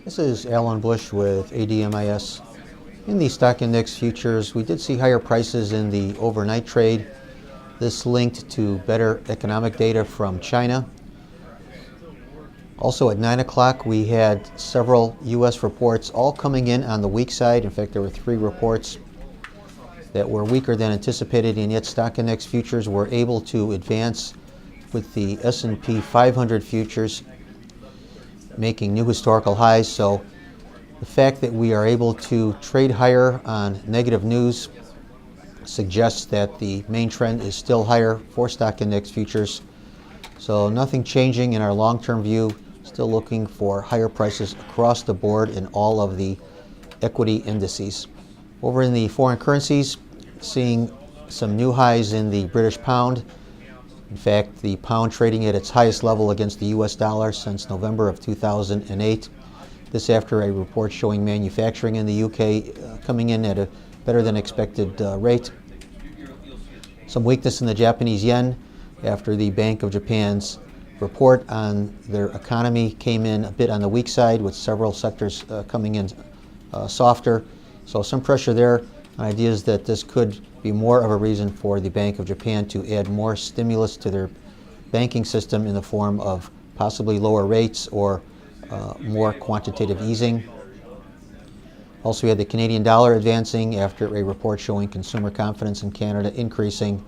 This is Alan Bush with ADMIS. In the stock index futures, we did see higher prices in the overnight trade. This linked to better economic data from China. Also at 9 o'clock, we had several U.S. reports all coming in on the weak side. In fact, there were 3 reports that were weaker than anticipated, and yet stock index futures were able to advance, with the S&P 500 futures making new historical highs. So the fact that we are able to trade higher on negative news suggests that the main trend is still higher for stock index futures. So nothing changing in our long-term view, still looking for higher prices across the board in all of the equity indices. Over in the foreign currencies, seeing some new highs in the British pound. In fact, the pound trading at its highest level against the US dollar since November of 2008. This after a report showing manufacturing in the UK coming in at a better than expected rate. Some weakness in the Japanese yen after the Bank of Japan's report on their economy came in a bit on the weak side, with several sectors coming in softer. So some pressure there. Ideas that this could be more of a reason for the Bank of Japan to add more stimulus to their banking system in the form of possibly lower rates or more quantitative easing. Also, we had the Canadian dollar advancing after a report showing consumer confidence in Canada increasing.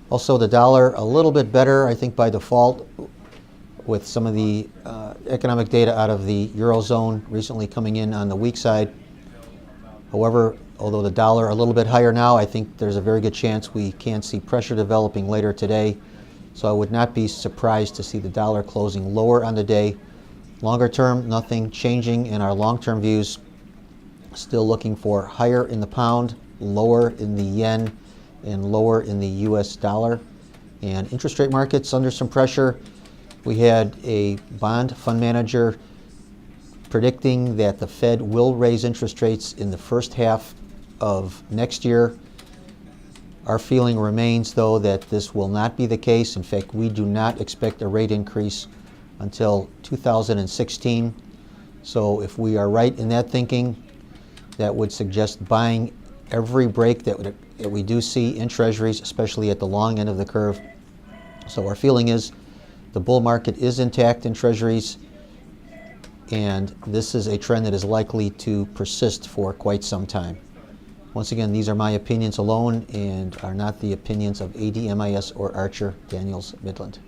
Also, the dollar a little bit better, I think, by default, with some of the economic data out of the Eurozone recently coming in on the weak side. However, although the dollar a little bit higher now, I think there's a very good chance we can see pressure developing later today. So I would not be surprised to see the dollar closing lower on the day. Longer term, nothing changing in our long-term views. Still looking for higher in the pound, lower in the yen, and lower in the US dollar. And interest rate markets under some pressure. We had a bond fund manager predicting that the Fed will raise interest rates in the first half of next year. Our feeling remains, though, that this will not be the case. In fact, we do not expect a rate increase until 2016. So if we are right in that thinking, that would suggest buying every break that we do see in treasuries, especially at the long end of the curve. So our feeling is the bull market is intact in treasuries, and this is a trend that is likely to persist for quite some time. Once again, these are my opinions alone and are not the opinions of ADMIS or Archer Daniels Midland.